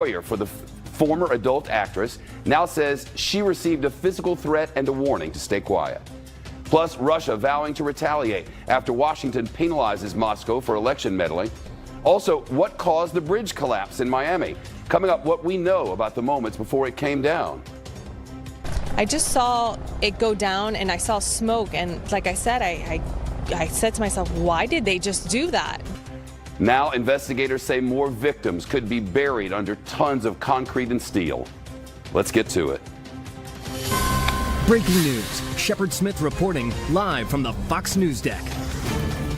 Lawyer for the former adult actress now says she received a physical threat and a warning to stay quiet. Plus, Russia vowing to retaliate after Washington penalizes Moscow for election meddling. Also, what caused the bridge collapse in Miami? Coming up, what we know about the moments before it came down. I just saw it go down and I saw smoke, and like I said, I said to myself, why did they just do that? Now, investigators say more victims could be buried under tons of concrete and steel. Let's get to it. Breaking news. Shepard Smith reporting live from the Fox News deck.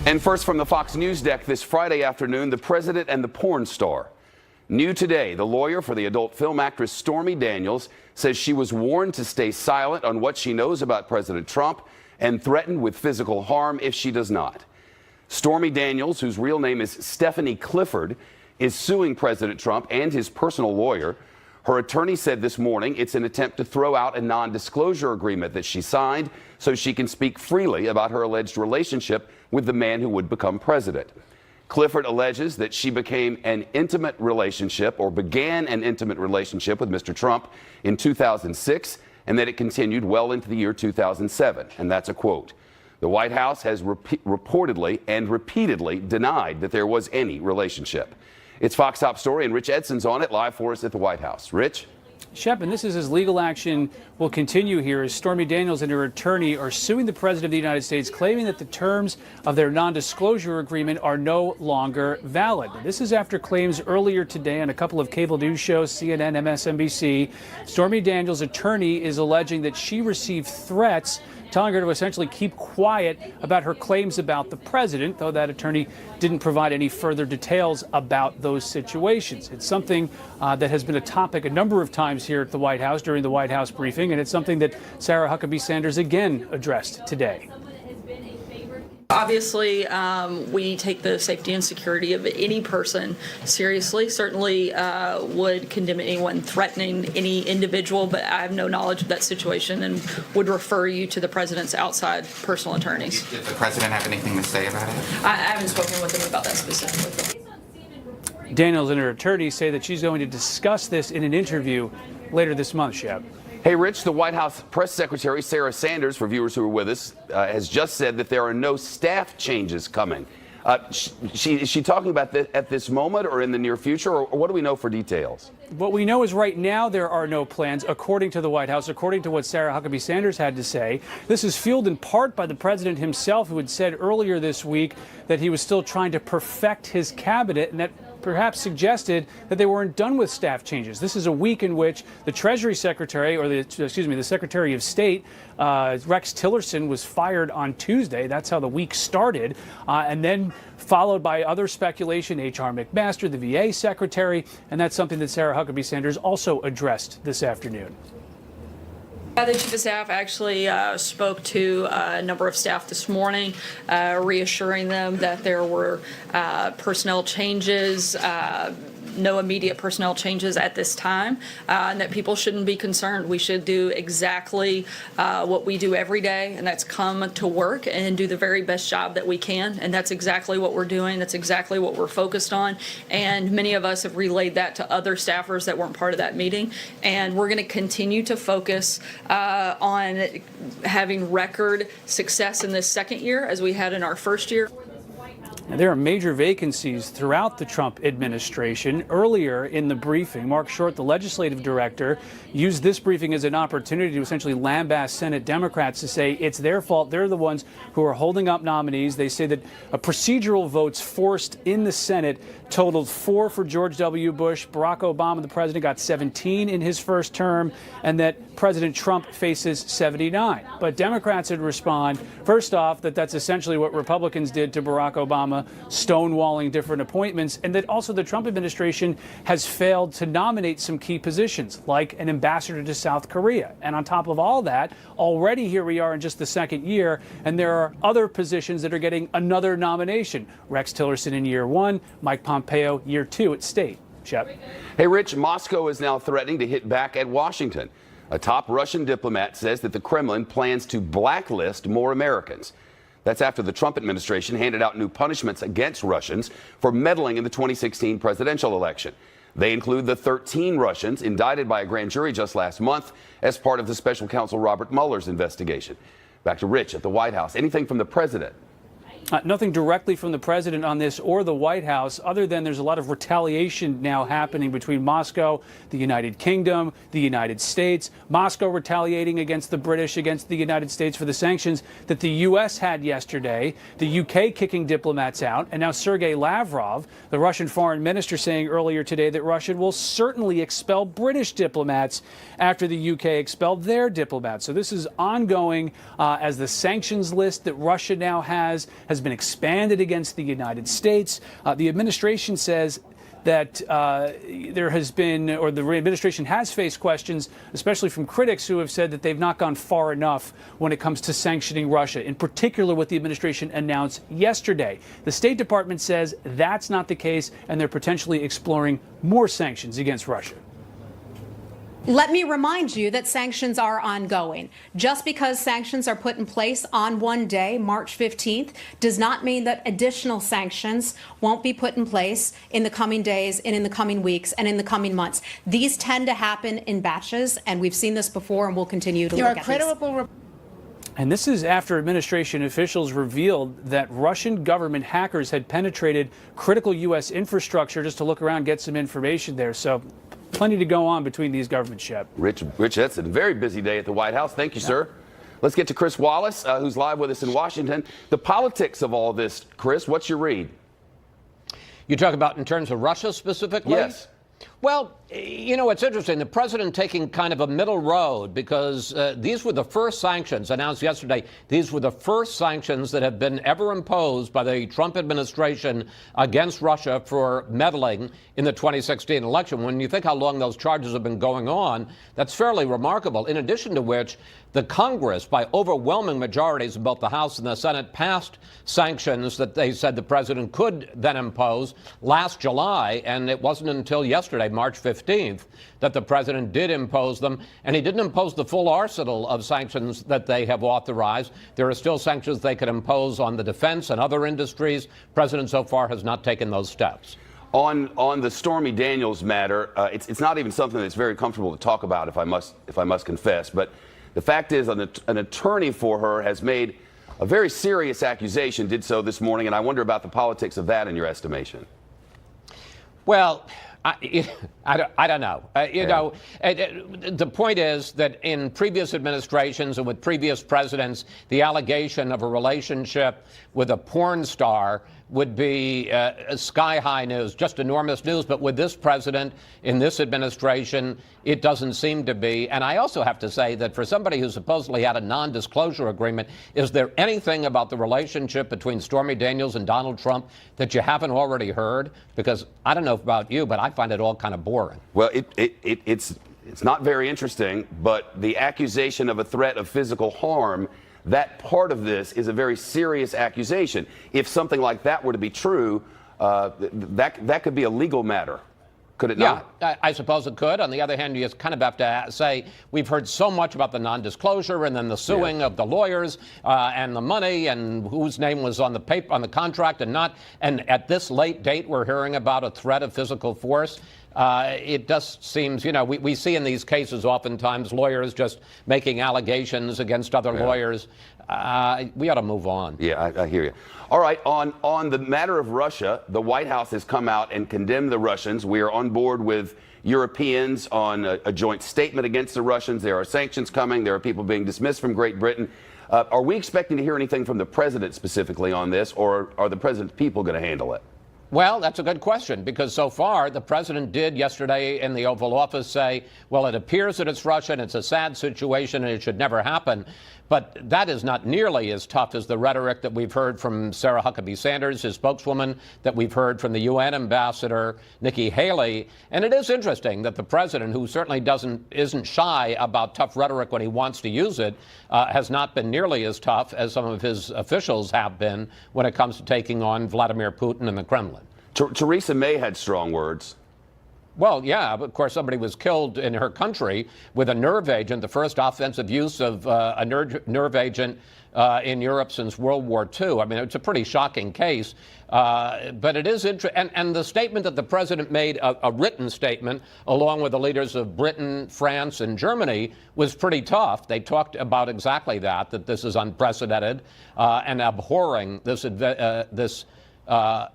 And first from the Fox News deck this Friday afternoon, the president and the porn star. New today, the lawyer for the adult film actress Stormy Daniels says she was warned to stay silent on what she knows about President Trump and threatened with physical harm if she does not. Stormy Daniels, whose real name is Stephanie Clifford, is suing President Trump and his personal lawyer. Her attorney said this morning it's an attempt to throw out a non-disclosure agreement that she signed so she can speak freely about her alleged relationship with the man who would become president. Clifford alleges that she began an intimate relationship with Mr. Trump in 2006 and that it continued well into the year 2007. And that's a quote. The White House has reportedly and repeatedly denied that there was any relationship. It's Fox Top Story, and Rich Edson's on it live for us at the White House. Rich? Shep, and this is as legal action will continue here as Stormy Daniels and her attorney are suing the President of the United States, claiming that the terms of their non-disclosure agreement are no longer valid. This is after claims earlier today on a couple of cable news shows, CNN, MSNBC. Stormy Daniels' attorney is alleging that she received threats telling her to essentially keep quiet about her claims about the president, though that attorney didn't provide any further details about those situations. It's something that has been a topic a number of times here at the White House during the White House briefing, and it's something that Sarah Huckabee Sanders again addressed today. Obviously, we take the safety and security of any person seriously. Certainly would condemn anyone threatening any individual, but I have no knowledge of that situation and would refer you to the president's outside personal attorneys. Did the president have anything to say about it? I haven't spoken with him about that specifically. Daniels and her attorney say that she's going to discuss this in an interview later this month, Shep. Hey, Rich, the White House press secretary, Sarah Sanders, for viewers who are with us, has just said that there are no staff changes coming. Is she talking about that at this moment or in the near future, or what do we know for details? What we know is right now there are no plans, according to the White House, according to what Sarah Huckabee Sanders had to say. This is fueled in part by the president himself, who had said earlier this week that he was still trying to perfect his cabinet, and that perhaps suggested that they weren't done with staff changes. This is a week in which the Treasury Secretary, or the Secretary of State, Rex Tillerson, was fired on Tuesday. That's how the week started, and then followed by other speculation, H.R. McMaster, the VA Secretary, and that's something that Sarah Huckabee Sanders also addressed this afternoon. The Chief of Staff actually spoke to a number of staff this morning, reassuring them that there were personnel changes, no immediate personnel changes at this time, and that people shouldn't be concerned. We should do exactly what we do every day, and that's come to work and do the very best job that we can, and that's exactly what we're doing. That's exactly what we're focused on, and many of us have relayed that to other staffers that weren't part of that meeting, and we're going to continue to focus on having record success in this second year as we had in our first year. Now, there are major vacancies throughout the Trump administration. Earlier in the briefing, Mark Short, the legislative director, used this briefing as an opportunity to essentially lambast Senate Democrats to say it's their fault. They're the ones who are holding up nominees. They say that procedural votes forced in the Senate totaled 4 for George W. Bush. Barack Obama, the president, got 17 in his first term, and that President Trump faces 79. But Democrats would respond, first off, that that's essentially what Republicans did to Barack Obama, stonewalling different appointments, and that also the Trump administration has failed to nominate some key positions, like an ambassador to South Korea. And on top of all that, already here we are in just the second year, and there are other positions that are getting another nomination. Rex Tillerson in year 1, Mike Pompeo year 2 at state. Shep. Hey, Rich, Moscow is now threatening to hit back at Washington. A top Russian diplomat says that the Kremlin plans to blacklist more Americans. That's after the Trump administration handed out new punishments against Russians for meddling in the 2016 presidential election. They include the 13 Russians indicted by a grand jury just last month as part of the special counsel Robert Mueller's investigation. Back to Rich at the White House. Anything from the president? Nothing directly from the president on this or the White House, other than there's a lot of retaliation now happening between Moscow, the United Kingdom, the United States. Moscow retaliating against the British, against the United States for the sanctions that the U.S. had yesterday. The UK kicking diplomats out. And now Sergei Lavrov, the Russian foreign minister, saying earlier today that Russia will certainly expel British diplomats after the UK expelled their diplomats. So this is ongoing as the sanctions list that Russia now has been expanded against the United States. The administration says that there has been, or the administration has faced questions, especially from critics who have said that they've not gone far enough when it comes to sanctioning Russia, in particular what the administration announced yesterday. The State Department says that's not the case, and they're potentially exploring more sanctions against Russia. Let me remind you that sanctions are ongoing. Just because sanctions are put in place on one day, March 15th, does not mean that additional sanctions won't be put in place in the coming days and in the coming weeks and in the coming months. These tend to happen in batches, and we've seen this before, and we'll continue to look at these. And this is after administration officials revealed that Russian government hackers had penetrated critical U.S. infrastructure just to look around, get some information there. So plenty to go on between these governments, Shep. Rich, that's a very busy day at the White House. Thank you, sir. Let's get to Chris Wallace, who's live with us in Washington. The politics of all this, Chris, what's your read? You talk about in terms of Russia specifically? Yes. Well, you know, it's interesting. The president taking kind of a middle road because these were the first sanctions announced yesterday. These were the first sanctions that have been ever imposed by the Trump administration against Russia for meddling in the 2016 election. When you think how long those charges have been going on, that's fairly remarkable. In addition to which, the Congress, by overwhelming majorities in both the House and the Senate, passed sanctions that they said the president could then impose last July. And it wasn't until yesterday, March 15th, that the president did impose them. And he didn't impose the full arsenal of sanctions that they have authorized. There are still sanctions they could impose on the defense and other industries. The president so far has not taken those steps. On the Stormy Daniels matter, it's not even something that's very comfortable to talk about, if I must confess. But the fact is, an attorney for her has made a very serious accusation, did so this morning, and I wonder about the politics of that in your estimation. Well, I don't know. The point is that in previous administrations and with previous presidents, the allegation of a relationship with a porn star would be sky-high news, just enormous news. But with this president, in this administration, it doesn't seem to be. And I also have to say that for somebody who supposedly had a non-disclosure agreement, is there anything about the relationship between Stormy Daniels and Donald Trump that you haven't already heard? Because I don't know about you, but I find it all kind of boring. Well, it's not very interesting, but the accusation of a threat of physical harm, that part of this is a very serious accusation. If something like that were to be true, that could be a legal matter, could it not? Yeah, I suppose it could. On the other hand, you just kind of have to say we've heard so much about the non-disclosure and then the suing of the lawyers and the money and whose name was on the paper, on the contract and not. And at this late date, we're hearing about a threat of physical force. It just seems, you know, we see in these cases oftentimes lawyers just making allegations against other lawyers. We ought to move on. Yeah, I hear you. All right, on the matter of Russia, the White House has come out and condemned the Russians. We are on board with Europeans on a joint statement against the Russians. There are sanctions coming. There are people being dismissed from Great Britain. Are we expecting to hear anything from the president specifically on this, or are the president's people going to handle it? Well, that's a good question, because so far the president did yesterday in the Oval Office say, well, it appears that it's Russia and it's a sad situation and it should never happen. But that is not nearly as tough as the rhetoric that we've heard from Sarah Huckabee Sanders, his spokeswoman, that we've heard from the UN ambassador, Nikki Haley. And it is interesting that the president, who certainly isn't shy about tough rhetoric when he wants to use it, has not been nearly as tough as some of his officials have been when it comes to taking on Vladimir Putin and the Kremlin. Theresa May had strong words. Well, yeah, of course, somebody was killed in her country with a nerve agent, the first offensive use of a nerve agent in Europe since World War II. I mean, it's a pretty shocking case. But it is interesting. And the statement that the president made, a written statement, along with the leaders of Britain, France, and Germany, was pretty tough. They talked about exactly that this is unprecedented and abhorring this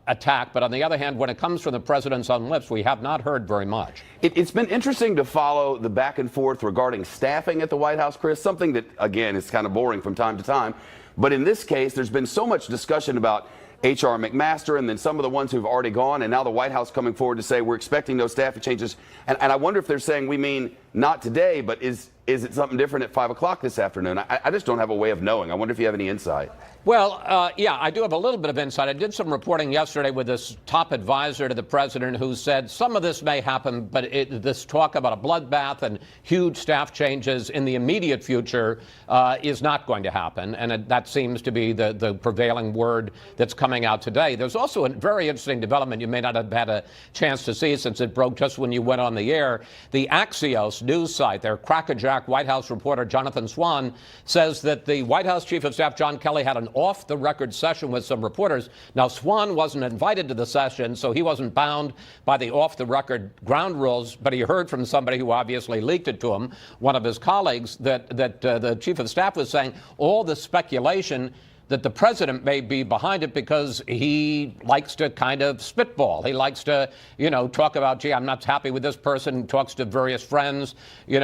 attack. But on the other hand, when it comes from the president's own lips, we have not heard very much. It's been interesting to follow the back and forth regarding staffing at the White House, Chris, something that, again, is kind of boring from time to time. But in this case, there's been so much discussion about H.R. McMaster and then some of the ones who've already gone, and now the White House coming forward to say we're expecting those staffing changes. And I wonder if they're saying we mean not today, but is it something different at 5 o'clock this afternoon? I just don't have a way of knowing. I wonder if you have any insight. Well, yeah, I do have a little bit of insight. I did some reporting yesterday with this top advisor to the president who said some of this may happen, but this talk about a bloodbath and huge staff changes in the immediate future is not going to happen. And that seems to be the prevailing word that's coming out today. There's also a very interesting development you may not have had a chance to see since it broke just when you went on the air. The Axios news site, their crackerjack White House reporter Jonathan Swan says that the White House Chief of Staff John Kelly had an off-the-record session with some reporters. Now, Swan wasn't invited to the session, so he wasn't bound by the off-the-record ground rules, but he heard from somebody who obviously leaked it to him, one of his colleagues, that the Chief of Staff was saying all the speculation that the president may be behind it because he likes to kind of spitball. He likes to, talk about, gee, I'm not happy with this person, talks to various friends, in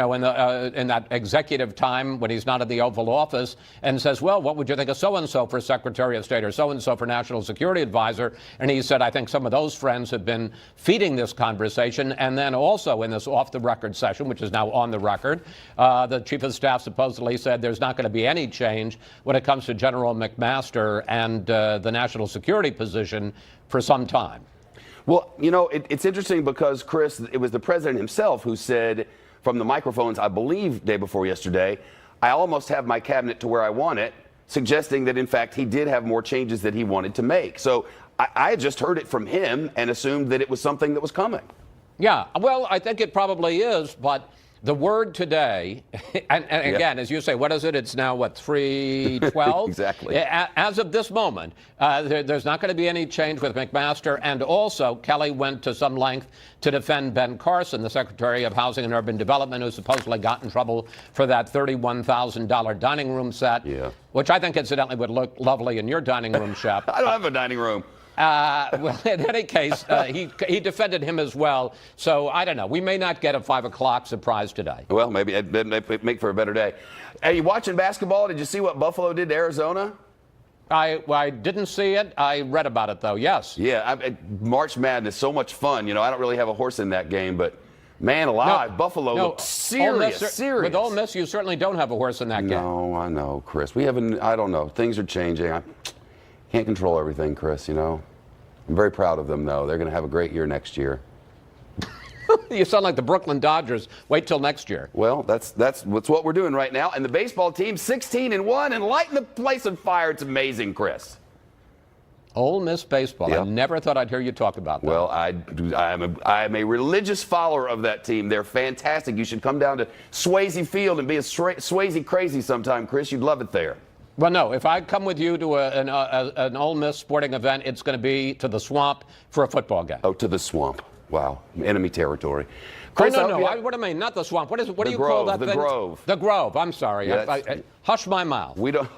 that executive time when he's not at the Oval Office, and says, well, what would you think of so-and-so for Secretary of State or so-and-so for National Security Advisor? And he said, I think some of those friends have been feeding this conversation. And then also in this off-the-record session, which is now on the record, the Chief of Staff supposedly said there's not going to be any change when it comes to General McMaster and the national security position for some time. Well, it's interesting because, Chris, it was the president himself who said from the microphones, I believe, day before yesterday, I almost have my cabinet to where I want it, suggesting that, in fact, he did have more changes that he wanted to make. So I had just heard it from him and assumed that it was something that was coming. Yeah, well, I think it probably is, but the word today, and again, as you say, what is it? It's now, 3:12? Exactly. As of this moment, there's not going to be any change with McMaster. And also, Kelly went to some length to defend Ben Carson, the Secretary of Housing and Urban Development, who supposedly got in trouble for that $31,000 dining room set, which I think, incidentally, would look lovely in your dining room, Shep. I don't have a dining room. Well, in any case, he defended him as well. So I don't know. We may not get a 5 o'clock surprise today. Well, maybe it'd make for a better day. Hey, you watching basketball? Did you see what Buffalo did to Arizona? I didn't see it. I read about it, though. Yes. Yeah, March Madness, so much fun. I don't really have a horse in that game, but man alive, Buffalo looked serious. With Ole Miss, you certainly don't have a horse in that game. No, I know, Chris. I don't know. Things are changing. I can't control everything, Chris, I'm very proud of them, though. They're going to have a great year next year. You sound like the Brooklyn Dodgers. Wait till next year. Well, that's what we're doing right now. And the baseball team, 16-1 and lighting the place on fire. It's amazing, Chris. Ole Miss baseball. Yep. I never thought I'd hear you talk about that. Well, I'm a religious follower of that team. They're fantastic. You should come down to Swayze Field and be a Swayze crazy sometime, Chris. You'd love it there. Well, no. If I come with you to an Ole Miss sporting event, it's going to be to the Swamp for a football game. Oh, to the Swamp. Wow. Enemy territory. Chris, no. What do I mean? Not the Swamp. What do you call that thing? The Grove. The Grove. I'm sorry. Yeah, Hush my mouth. We don't.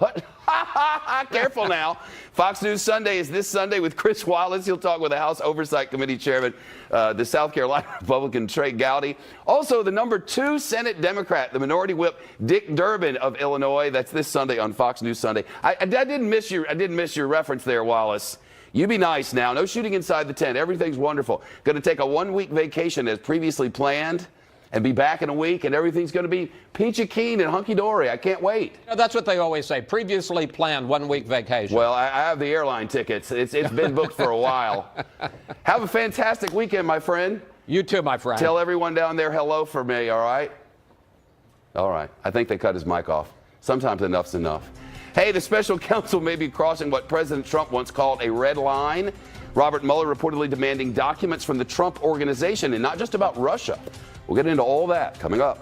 Careful now. Fox News Sunday is this Sunday with Chris Wallace. He'll talk with the House Oversight Committee Chairman, the South Carolina Republican Trey Gowdy. Also, the number 2 Senate Democrat, the Minority Whip Dick Durbin of Illinois. That's this Sunday on Fox News Sunday. I didn't miss your reference there, Wallace. You be nice now. No shooting inside the tent. Everything's wonderful. Going to take a 1-week vacation as previously planned and be back in a week, and everything's going to be peachy keen and hunky-dory. I can't wait. That's what they always say. Previously planned 1-week vacation. Well, I have the airline tickets. It's been booked for a while. Have a fantastic weekend, my friend. You too, my friend. Tell everyone down there hello for me, all right? All right. I think they cut his mic off. Sometimes enough's enough. Hey, the special counsel may be crossing what President Trump once called a red line Robert Mueller reportedly demanding documents from the Trump organization, and not just about Russia. We'll get into all that coming up.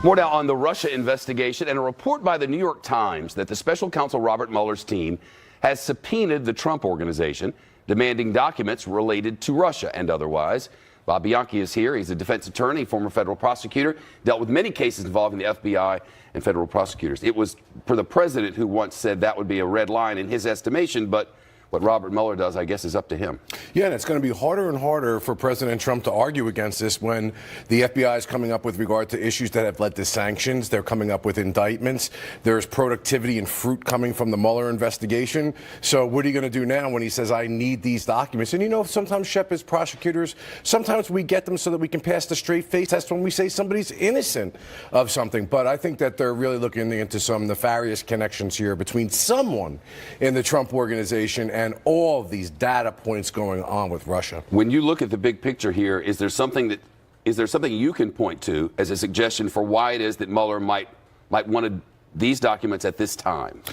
More now on the Russia investigation and a report by the New York Times that the special counsel Robert Mueller's team has subpoenaed the Trump organization, demanding documents related to Russia and otherwise. Bob Bianchi is here. He's a defense attorney, former federal prosecutor, dealt with many cases involving the FBI and federal prosecutors. It was for the president who once said that would be a red line in his estimation, but what Robert Mueller does, I guess, is up to him. Yeah, and it's going to be harder and harder for President Trump to argue against this when the FBI is coming up with regard to issues that have led to sanctions. They're coming up with indictments. There's productivity and fruit coming from the Mueller investigation. So what are you going to do now when he says, I need these documents? And you know, sometimes, Shep, as prosecutors, sometimes we get them so that we can pass the straight face test when we say somebody's innocent of something. But I think that they're really looking into some nefarious connections here between someone in the Trump organization and all of these data points going on with Russia. When you look at the big picture here, is there something you can point to as a suggestion for why it is that Mueller might wanted these documents at this time?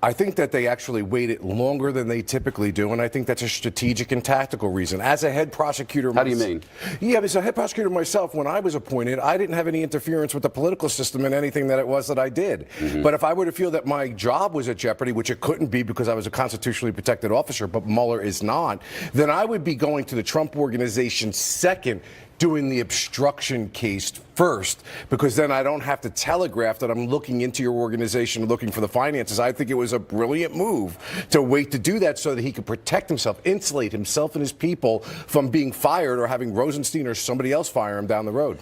I think that they actually waited longer than they typically do, and I think that's a strategic and tactical reason. As a head prosecutor, how do you mean? Yeah, as a head prosecutor myself, when I was appointed, I didn't have any interference with the political system in anything that it was that I did. Mm-hmm. But if I were to feel that my job was at jeopardy, which it couldn't be because I was a constitutionally protected officer, but Mueller is not, then I would be going to the Trump organization second, doing the obstruction case first, because then I don't have to telegraph that I'm looking into your organization, looking for the finances. I think it was a brilliant move to wait to do that so that he could protect himself, insulate himself and his people from being fired or having Rosenstein or somebody else fire him down the road.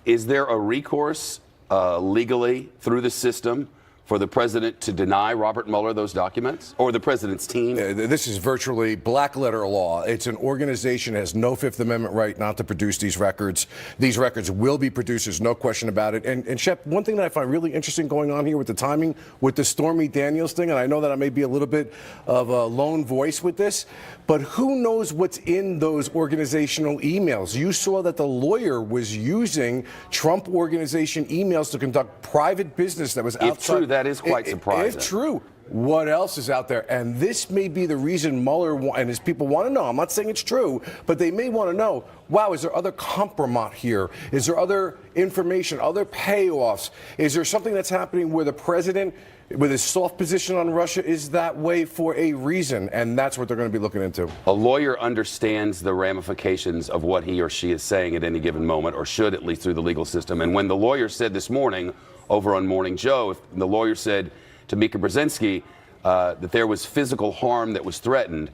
Is there a recourse legally through the system for the president to deny Robert Mueller those documents, or the president's team? This is virtually black letter law. It's an organization that has no Fifth Amendment right not to produce these records. These records will be produced, there's no question about it. And Shep, one thing that I find really interesting going on here with the timing, with the Stormy Daniels thing, and I know that I may be a little bit of a lone voice with this, but who knows what's in those organizational emails? You saw that the lawyer was using Trump organization emails to conduct private business that was outside. If true, that is quite surprising. If true, what else is out there? And this may be the reason Mueller and his people want to know. I'm not saying it's true, but they may want to know, wow, is there other compromise here? Is there other information, other payoffs? Is there something that's happening where the president, with his soft position on Russia, is that way for a reason? And that's what they're going to be looking into. A lawyer understands the ramifications of what he or she is saying at any given moment, or should, at least through the legal system. And when the lawyer said this morning over on Morning Joe, if the lawyer said to Mika Brzezinski that there was physical harm that was threatened,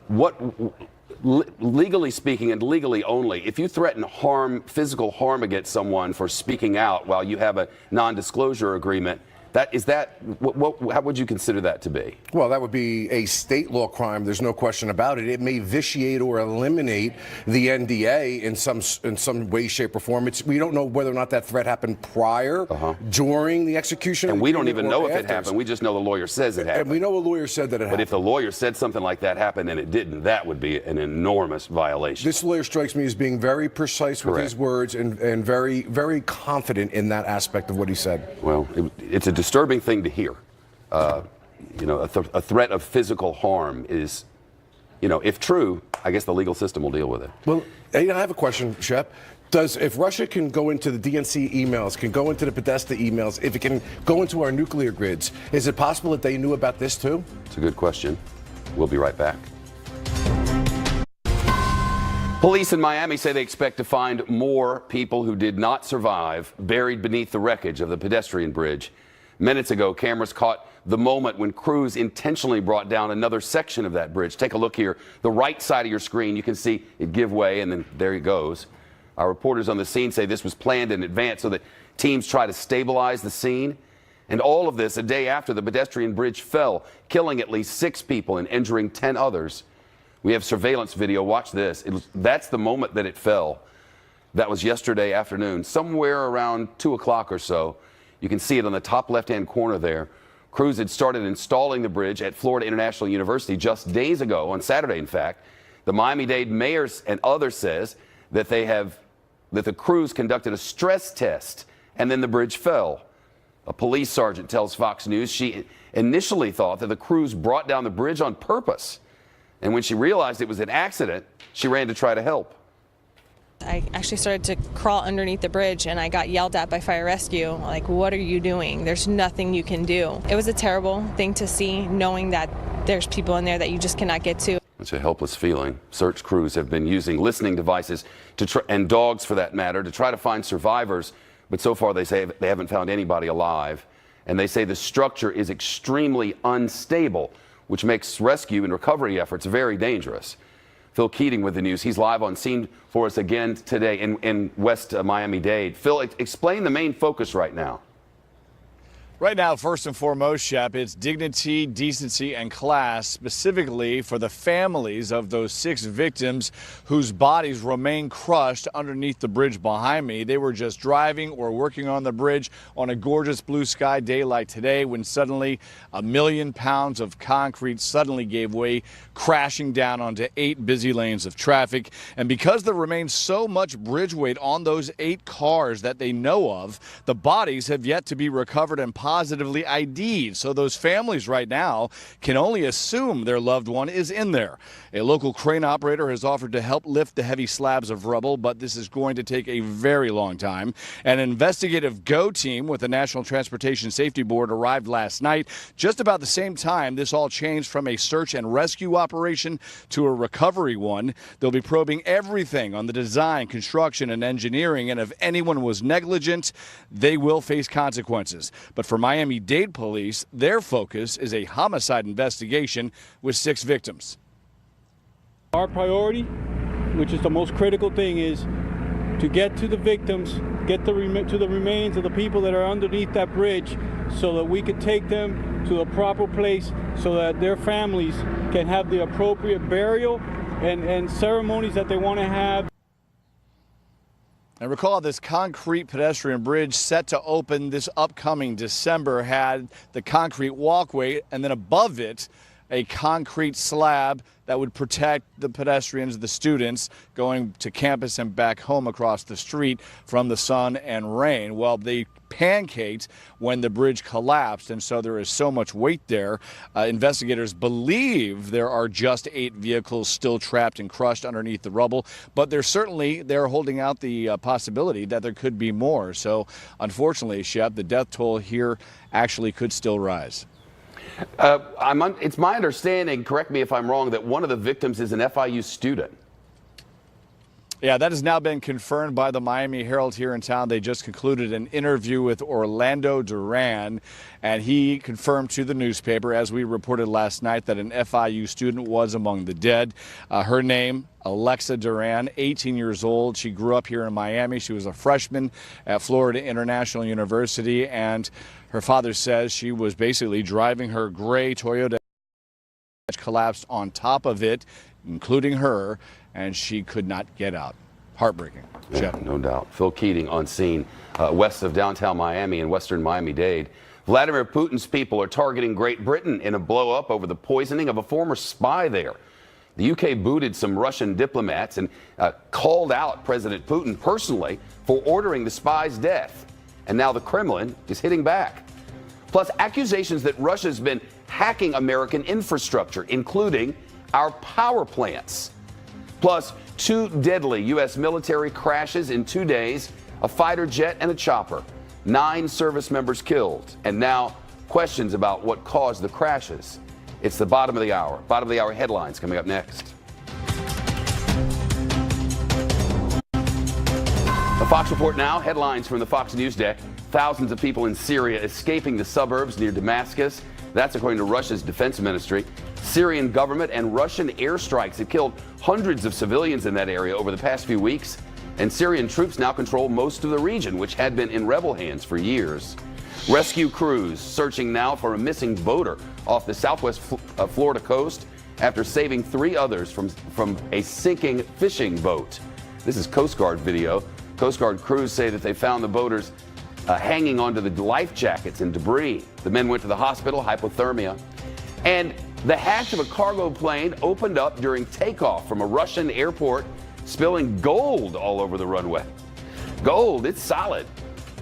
what, legally speaking and legally only, if you threaten physical harm against someone for speaking out while you have a non-disclosure agreement, how would you consider that to be? Well, that would be a state law crime. There's no question about it. It may vitiate or eliminate the NDA in some way, shape, or form. We don't know whether or not that threat happened prior, during the execution. And we don't even know if it happened. We just know the lawyer says it happened. And we know a lawyer said that it happened. But if the lawyer said something like that happened and it didn't, that would be an enormous violation. This lawyer strikes me as being very precise with his words and very, very confident in that aspect of what he said. Well, it's a disturbing thing to hear. A threat of physical harm is, if true, I guess the legal system will deal with it. Well, I have a question, Shep. If Russia can go into the DNC emails, can go into the Podesta emails, if it can go into our nuclear grids, is it possible that they knew about this too? It's a good question. We'll be right back. Police in Miami say they expect to find more people who did not survive buried beneath the wreckage of the pedestrian bridge. Minutes ago, cameras caught the moment when crews intentionally brought down another section of that bridge. Take a look here. The right side of your screen, you can see it give way, and then there it goes. Our reporters on the scene say this was planned in advance so that teams try to stabilize the scene. And all of this a day after the pedestrian bridge fell, killing at least 6 people and injuring 10 others. We have surveillance video. Watch this. That's the moment that it fell. That was yesterday afternoon, somewhere around 2 o'clock or so. You can see it on the top left-hand corner there. Crews had started installing the bridge at Florida International University just days ago, on Saturday, in fact. The Miami-Dade mayor and others says that the crews conducted a stress test, and then the bridge fell. A police sergeant tells Fox News she initially thought that the crews brought down the bridge on purpose. And when she realized it was an accident, she ran to try to help. I actually started to crawl underneath the bridge and I got yelled at by fire rescue. Like, what are you doing? There's nothing you can do. It was a terrible thing to see, knowing that there's people in there that you just cannot get to. It's a helpless feeling. Search crews have been using listening devices and dogs, for that matter, to try to find survivors. But so far, they say they haven't found anybody alive. And they say the structure is extremely unstable, which makes rescue and recovery efforts very dangerous. Phil Keating with the news. He's live on scene for us again today in West Miami-Dade. Phil, explain the main focus right now. Right now, first and foremost, Shep, it's dignity, decency, and class, specifically for the families of those 6 victims whose bodies remain crushed underneath the bridge behind me. They were just driving or working on the bridge on a gorgeous blue sky day like today when suddenly 1 million pounds of concrete suddenly gave way, crashing down onto 8 busy lanes of traffic. And because there remains so much bridge weight on those 8 cars that they know of, the bodies have yet to be recovered and positively ID'd. So those families right now can only assume their loved one is in there. A local crane operator has offered to help lift the heavy slabs of rubble, but this is going to take a very long time. An investigative GO team with the National Transportation Safety Board arrived last night. Just about the same time, this all changed from a search and rescue operation to a recovery one. They'll be probing everything on the design, construction, and engineering, and if anyone was negligent, they will face consequences. But for Miami-Dade police, their focus is a homicide investigation with 6 victims. Our priority, which is the most critical thing, is to get to the victims, get to the remains of the people that are underneath that bridge so that we can take them to a proper place so that their families can have the appropriate burial and ceremonies that they want to have. And recall, this concrete pedestrian bridge set to open this upcoming December had the concrete walkway and then above it a concrete slab that would protect the pedestrians, the students going to campus and back home across the street from the sun and rain. Well, they pancaked when the bridge collapsed, and so there is so much weight there. Investigators believe there are just 8 vehicles still trapped and crushed underneath the rubble, but they're holding out the possibility that there could be more. So unfortunately, Shep, the death toll here actually could still rise. It's my understanding, correct me if I'm wrong, that one of the victims is an FIU student. Yeah, that has now been confirmed by the Miami Herald here in town. They just concluded an interview with Orlando Duran, and he confirmed to the newspaper, as we reported last night, that an FIU student was among the dead. Her name, Alexa Duran, 18 years old. She grew up here in Miami. She was a freshman at Florida International University, and her father says she was basically driving her gray Toyota, collapsed on top of it, including her, and she could not get out. Heartbreaking. Yeah, no doubt. Phil Keating on scene west of downtown Miami and western Miami-Dade. Vladimir Putin's people are targeting Great Britain in a blow-up over the poisoning of a former spy there. The UK booted some Russian diplomats and called out President Putin personally for ordering the spy's death. And now the Kremlin is hitting back. Plus, accusations that Russia's been hacking American infrastructure, including our power plants. Plus, 2 deadly U.S. military crashes in 2 days, a fighter jet and a chopper. 9 service members killed. And now, questions about what caused the crashes. It's the bottom of the hour. Bottom of the hour headlines coming up next. The Fox Report now. Headlines from the Fox News deck. Thousands of people in Syria escaping the suburbs near Damascus. That's according to Russia's defense ministry. Syrian government and Russian airstrikes have killed hundreds of civilians in that area over the past few weeks. And Syrian troops now control most of the region, which had been in rebel hands for years. Rescue crews searching now for a missing boater off the southwest Florida coast after saving 3 others from a sinking fishing boat. This is Coast Guard video. Coast Guard crews say that they found the boaters hanging onto the life jackets and debris. The men went to the hospital, hypothermia. And the hatch of a cargo plane opened up during takeoff from a Russian airport, spilling gold all over the runway. Gold, it's solid.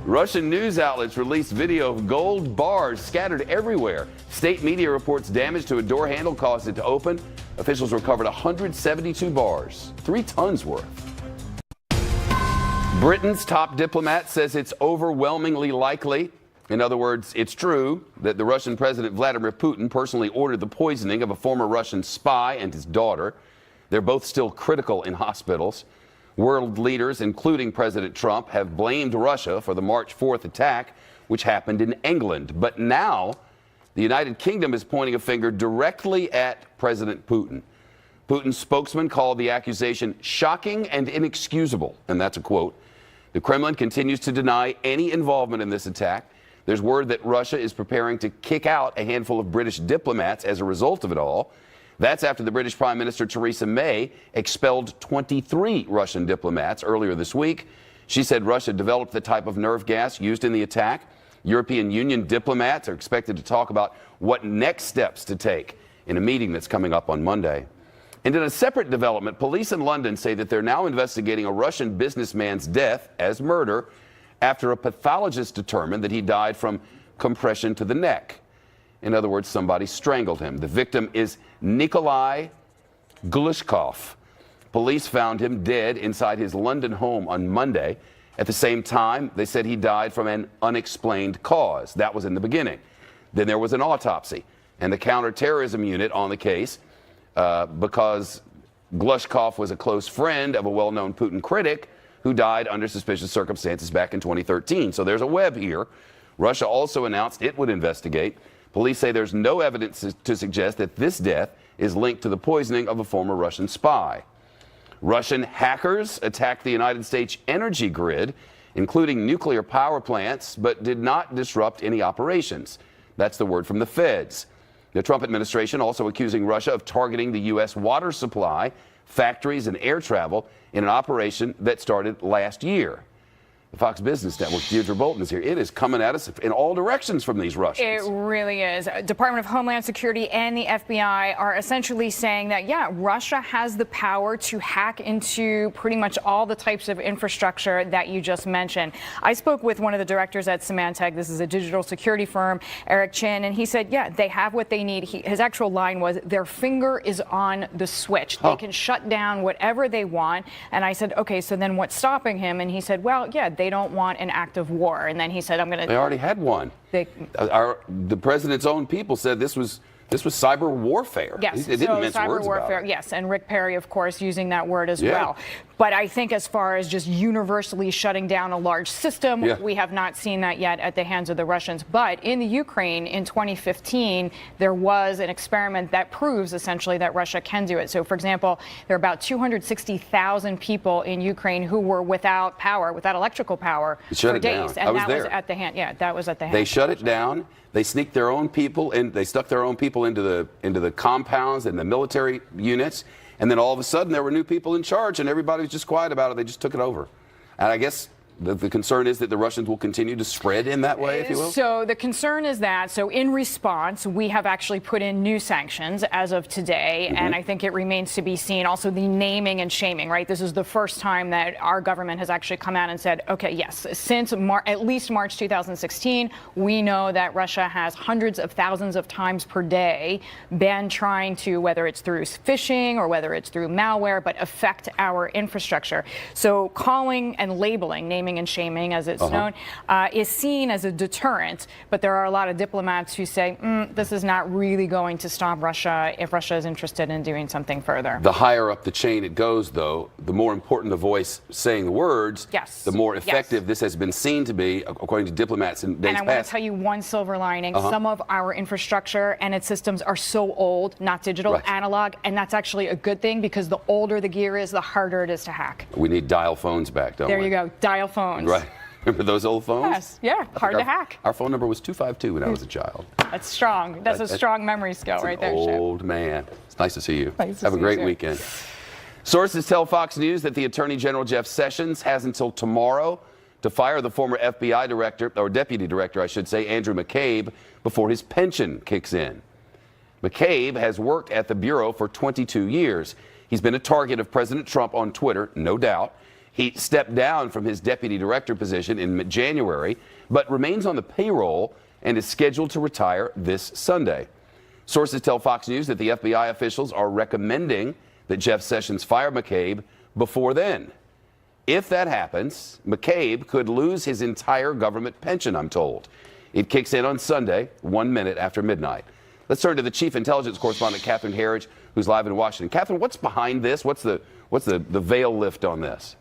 Russian news outlets released video of gold bars scattered everywhere. State media reports damage to a door handle caused it to open. Officials recovered 172 bars, 3 tons worth. Britain's top diplomat says it's overwhelmingly likely, in other words, it's true, that the Russian President Vladimir Putin personally ordered the poisoning of a former Russian spy and his daughter. They're both still critical in hospitals. World leaders, including President Trump, have blamed Russia for the March 4th attack, which happened in England. But now, the United Kingdom is pointing a finger directly at President Putin. Putin's spokesman called the accusation shocking and inexcusable, and that's a quote. The Kremlin continues to deny any involvement in this attack. There's word that Russia is preparing to kick out a handful of British diplomats as a result of it all. That's after the British Prime Minister Theresa May expelled 23 Russian diplomats earlier this week. She said Russia developed the type of nerve gas used in the attack. European Union diplomats are expected to talk about what next steps to take in a meeting that's coming up on Monday. And in a separate development, police in London say that they're now investigating a Russian businessman's death as murder after a pathologist determined that he died from compression to the neck. In other words, somebody strangled him. The victim is Nikolai Glushkov. Police found him dead inside his London home on Monday. At the same time, they said he died from an unexplained cause. That was in the beginning. Then there was an autopsy and the counterterrorism unit on the case because Glushkov was a close friend of a well-known Putin critic who died under suspicious circumstances back in 2013. So there's a web here. Russia also announced it would investigate. Police say there's no evidence to suggest that this death is linked to the poisoning of a former Russian spy. Russian hackers attacked the United States energy grid, including nuclear power plants, but did not disrupt any operations. That's the word from the feds. The Trump administration also accusing Russia of targeting the U.S. water supply, factories, and air travel in an operation that started last year. The Fox Business Network, Deirdre Bolton is here. It is coming at us in all directions from these Russians. It really is. Department of Homeland Security and the FBI are essentially saying that, yeah, Russia has the power to hack into pretty much all the types of infrastructure that you just mentioned. I spoke with one of the directors at Symantec. This is a digital security firm, Eric Chin, and he said, yeah, they have what they need. His actual line was, their finger is on the switch. They can shut down whatever they want. And I said, okay, so then what's stopping him? And he said, well, yeah, they don't want an act of war. And then he said, I'm going to... They already had one. The president's own people said this was cyber warfare. Yes, they didn't mince cyber words warfare. about it. Yes, and Rick Perry, of course, using that word as well. But I think as far as just universally shutting down a large system, we have not seen that yet at the hands of the Russians. But in the Ukraine in 2015, there was an experiment that proves essentially that Russia can do it. So, for example, there are about 260,000 people in Ukraine who were without power, without electrical power for days. And that was at the hand. Yeah, that was at the hand. They shut it down. They sneaked their own people in. They stuck their own people into the compounds and the military units. And then all of a sudden there were new people in charge and everybody was just quiet about it. They just took it over. And I guess the concern is that the Russians will continue to spread in that way, if you will? So the concern is that, so in response, we have actually put in new sanctions as of today, and I think it remains to be seen. Also, the naming and shaming, right? This is the first time that our government has actually come out and said, okay, yes, since at least March 2016, we know that Russia has hundreds of thousands of times per day been trying to, whether it's through phishing or whether it's through malware, but affect our infrastructure. So calling and labeling, naming and shaming, as it's known, is seen as a deterrent. But there are a lot of diplomats who say, this is not really going to stop Russia if Russia is interested in doing something further. The higher up the chain it goes, though, the more important the voice saying the words, the more effective this has been seen to be, according to diplomats in days past. And I want to tell you one silver lining. Some of our infrastructure and its systems are so old, not digital, analog, and that's actually a good thing because the older the gear is, the harder it is to hack. We need dial phones back, don't we? There you go, dial phones. Right. Remember those old phones? Yes, yeah, hard to hack. Our phone number was 252 when I was a child. That's strong. That's a strong memory skill right there, Shep. Old man. It's nice to see you. Nice to Have a see great you. weekend. Sources tell Fox News that the Attorney General Jeff Sessions has until tomorrow to fire the former FBI director, or deputy director, I should say, Andrew McCabe, before his pension kicks in. McCabe has worked at the Bureau for 22 years. He's been a target of President Trump on Twitter, no doubt. He stepped down from his deputy director position in January, but remains on the payroll and is scheduled to retire this Sunday. Sources tell Fox News that the FBI officials are recommending that Jeff Sessions fire McCabe before then. If that happens, McCabe could lose his entire government pension, I'm told. It kicks in on Sunday, 1 minute after midnight. Let's turn to the chief intelligence correspondent, Catherine Herridge, who's live in Washington. Catherine, what's behind this? What's the veil lift on this?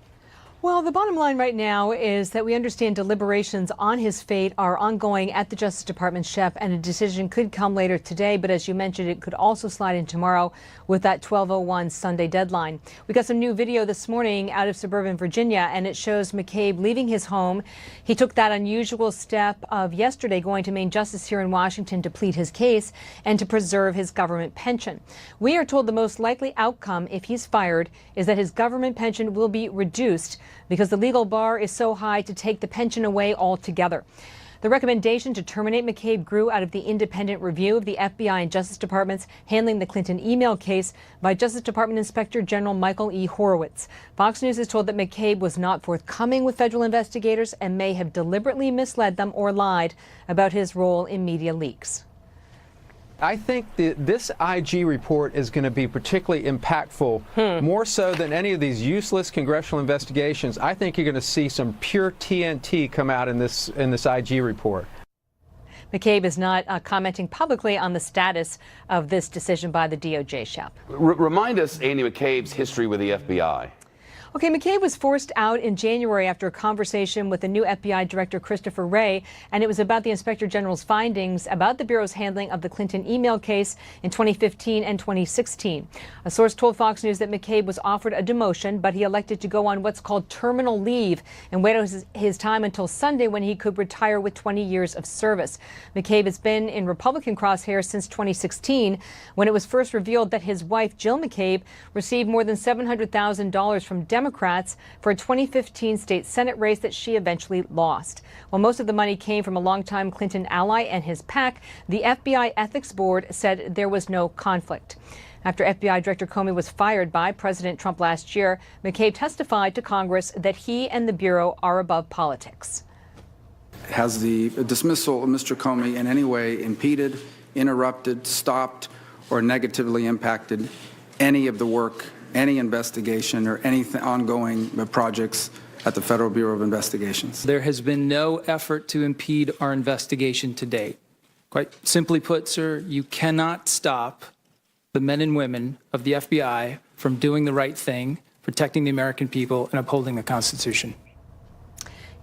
Well, the bottom line right now is that we understand deliberations on his fate are ongoing at the Justice Department, Shep, and a decision could come later today. But as you mentioned, it could also slide in tomorrow with that 12:01 Sunday deadline. We got some new video this morning out of suburban Virginia, and it shows McCabe leaving his home. He took that unusual step of yesterday going to Main Justice here in Washington to plead his case and to preserve his government pension. We are told the most likely outcome if he's fired is that his government pension will be reduced because the legal bar is so high to take the pension away altogether. The recommendation to terminate McCabe grew out of the independent review of the FBI and Justice Departments handling the Clinton email case by Justice Department Inspector General Michael E. Horowitz. Fox News is told that McCabe was not forthcoming with federal investigators and may have deliberately misled them or lied about his role in media leaks. I think this IG report is going to be particularly impactful, more so than any of these useless congressional investigations. I think you're going to see some pure TNT come out in this IG report. McCabe is not commenting publicly on the status of this decision by the DOJ, Shep. Remind us, Andy McCabe's history with the FBI. Okay, McCabe was forced out in January after a conversation with the new FBI Director Christopher Wray, and it was about the Inspector General's findings about the Bureau's handling of the Clinton email case in 2015 and 2016. A source told Fox News that McCabe was offered a demotion, but he elected to go on what's called terminal leave and wait out his time until Sunday when he could retire with 20 years of service. McCabe has been in Republican crosshairs since 2016, when it was first revealed that his wife, Jill McCabe, received more than $700,000 from Democrats for a 2015 state Senate race that she eventually lost. While most of the money came from a longtime Clinton ally and his PAC, the FBI Ethics Board said there was no conflict. After FBI Director Comey was fired by President Trump last year, McCabe testified to Congress that he and the Bureau are above politics. Has the dismissal of Mr. Comey in any way impeded, interrupted, stopped, or negatively impacted any of the work, any investigation, or any ongoing projects at the Federal Bureau of Investigations? There has been no effort to impede our investigation to date. Quite simply put, sir, you cannot stop the men and women of the FBI from doing the right thing, protecting the American people, and upholding the Constitution.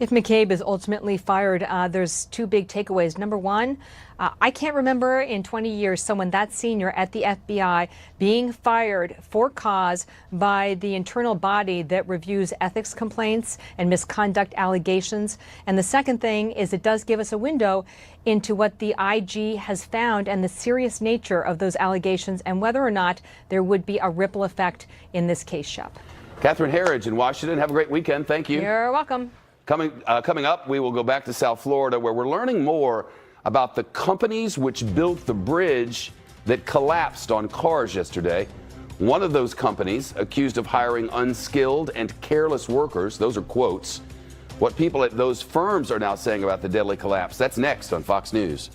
If McCabe is ultimately fired, there's two big takeaways. Number one, I can't remember in 20 years someone that senior at the FBI being fired for cause by the internal body that reviews ethics complaints and misconduct allegations. And the second thing is it does give us a window into what the IG has found and the serious nature of those allegations and whether or not there would be a ripple effect in this case, Shep. Catherine Herridge in Washington. Have a great weekend. Thank you. You're welcome. Coming up, we will go back to South Florida, where we're learning more about the companies which built the bridge that collapsed on cars yesterday. One of those companies accused of hiring unskilled and careless workers. Those are quotes. What people at those firms are now saying about the deadly collapse. That's next on Fox News.